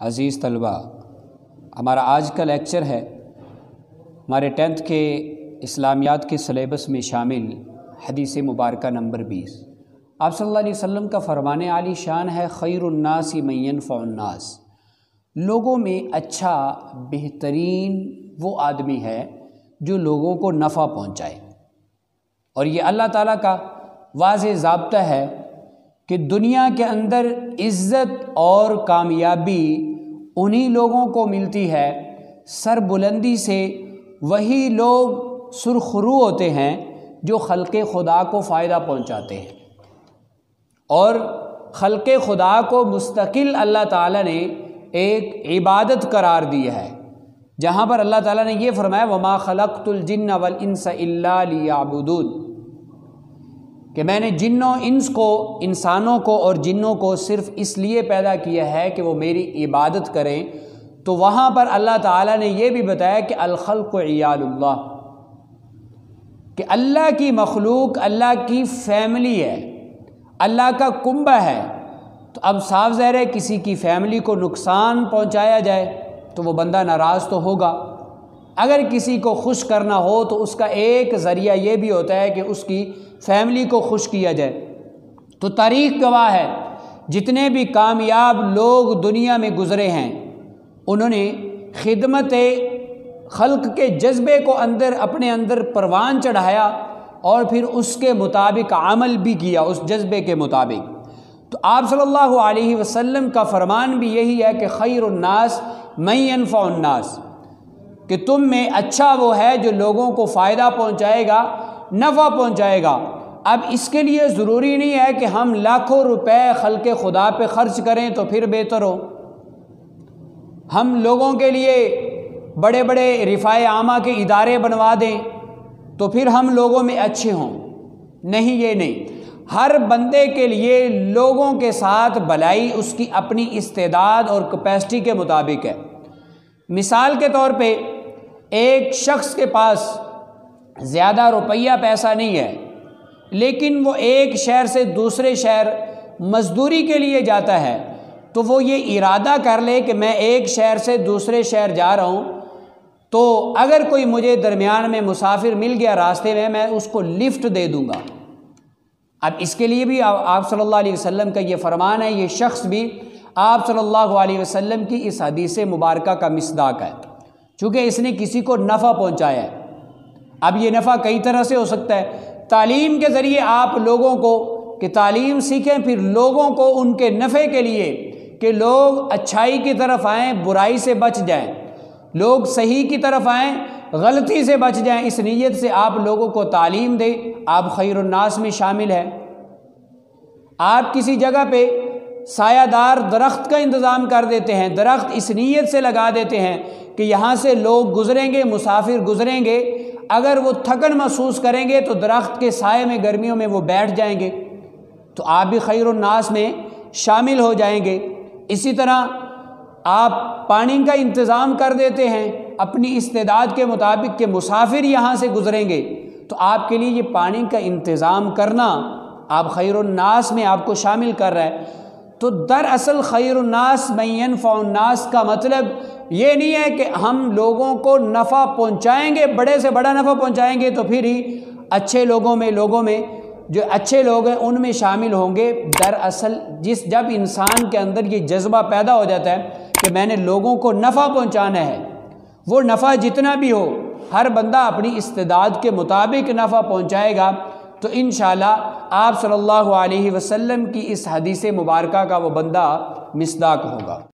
عزیز طلبہ، ہمارا آج کا لیکچر ہے ہمارے 10th کے اسلامیات کے سلیبس میں شامل حدیث مبارکہ نمبر 20۔ آپ صلی اللہ علیہ وسلم کا فرمان عالی شان ہے، خیر الناس من ينفع الناس، لوگوں میں اچھا بہترین وہ آدمی ہے جو لوگوں کو نفع پہنچائے۔ اور یہ اللہ تعالیٰ کا واضح ضابطہ ہے کہ دنیا کے اندر عزت اور کامیابی انہی لوگوں کو ملتی ہے، سر بلندی سے وہی لوگ سرخرو ہوتے ہیں جو خلق خدا کو فائدہ پہنچاتے ہیں۔ اور خلق خدا کو مستقل اللہ تعالیٰ نے ایک عبادت قرار دیا ہے، جہاں پر اللہ تعالیٰ نے یہ فرمایا وَمَا خَلَقْتُ الْجِنَّ وَالْإِنسَ إِلَّا لِيَعْبُدُونَ، کہ میں نے جنوں انس کو، انسانوں کو اور جنوں کو صرف اس لیے پیدا کیا ہے کہ وہ میری عبادت کریں۔ تو وہاں پر اللہ تعالیٰ نے یہ بھی بتایا کہ الخلق عیال اللہ، کہ اللہ کی مخلوق اللہ کی فیملی ہے، اللہ کا کنبہ ہے۔ تو اب صاف ظاہر ہے کسی کی فیملی کو نقصان پہنچایا جائے تو وہ بندہ ناراض تو ہوگا، اگر کسی کو خوش کرنا ہو تو اس کا ایک ذریعہ یہ بھی ہوتا ہے کہ اس کی فیملی کو خوش کیا جائے۔ تو تاریخ گواہ ہے جتنے بھی کامیاب لوگ دنیا میں گزرے ہیں انہوں نے خدمت خلق کے جذبے کو اپنے اندر پروان چڑھایا اور پھر اس کے مطابق عمل بھی کیا، اس جذبے کے مطابق۔ تو آپ صلی اللہ علیہ وسلم کا فرمان بھی یہی ہے کہ خیر الناس من ينفع الناس، کہ تم میں اچھا وہ ہے جو لوگوں کو فائدہ پہنچائے گا، نفع پہنچائے گا۔ اب اس کے لیے ضروری نہیں ہے کہ ہم لاکھوں روپے خلق خدا پہ خرچ کریں تو پھر بہتر ہو، ہم لوگوں کے لیے بڑے بڑے رفاع عامہ کے ادارے بنوا دیں تو پھر ہم لوگوں میں اچھے ہوں۔ نہیں، یہ نہیں، ہر بندے کے لیے لوگوں کے ساتھ بھلائی اس کی اپنی استعداد اور کیپیسٹی کے مطابق ہے۔ مثال کے طور پہ ایک شخص کے پاس زیادہ روپیہ پیسہ نہیں ہے، لیکن وہ ایک شہر سے دوسرے شہر مزدوری کے لیے جاتا ہے، تو وہ یہ ارادہ کر لے کہ میں ایک شہر سے دوسرے شہر جا رہا ہوں، تو اگر کوئی مجھے درمیان میں مسافر مل گیا راستے میں اس کو لفٹ دے دوں گا۔ اب اس کے لیے بھی آپ صلی اللہ علیہ وسلم کا یہ فرمان ہے، یہ شخص بھی آپ صلی اللہ علیہ وسلم کی اس حدیث مبارکہ کا مصداق ہے، چونکہ اس نے کسی کو نفع پہنچایا ہے۔ اب یہ نفع کئی طرح سے ہو سکتا ہے، تعلیم کے ذریعے آپ لوگوں کو کہ تعلیم سیکھیں، پھر لوگوں کو ان کے نفع کے لیے کہ لوگ اچھائی کی طرف آئیں، برائی سے بچ جائیں، لوگ صحیح کی طرف آئیں، غلطی سے بچ جائیں، اس نیت سے آپ لوگوں کو تعلیم دیں، آپ خیر الناس میں شامل ہیں۔ آپ کسی جگہ پہ سایہ دار درخت کا انتظام کر دیتے ہیں، درخت اس نیت سے لگا دیتے ہیں کہ یہاں سے لوگ گزریں گے، مسافر گزریں گے، اگر وہ تھکن محسوس کریں گے تو درخت کے سائے میں گرمیوں میں وہ بیٹھ جائیں گے، تو آپ بھی خیر الناس میں شامل ہو جائیں گے۔ اسی طرح آپ پانی کا انتظام کر دیتے ہیں اپنی استعداد کے مطابق کہ مسافر یہاں سے گزریں گے، تو آپ کے لیے یہ پانی کا انتظام کرنا آپ خیر الناس میں آپ کو شامل کر رہا ہے۔ تو دراصل خیر الناس من ينفع الناس کا مطلب یہ نہیں ہے کہ ہم لوگوں کو نفع پہنچائیں گے، بڑے سے بڑا نفع پہنچائیں گے تو پھر ہی اچھے لوگوں میں جو اچھے لوگ ہیں ان میں شامل ہوں گے۔ دراصل جب انسان کے اندر یہ جذبہ پیدا ہو جاتا ہے کہ میں نے لوگوں کو نفع پہنچانا ہے، وہ نفع جتنا بھی ہو ہر بندہ اپنی استعداد کے مطابق نفع پہنچائے گا، تو انشاءاللہ آپ صلی اللہ علیہ وسلم کی اس حدیث مبارکہ کا وہ بندہ مصداق ہوگا۔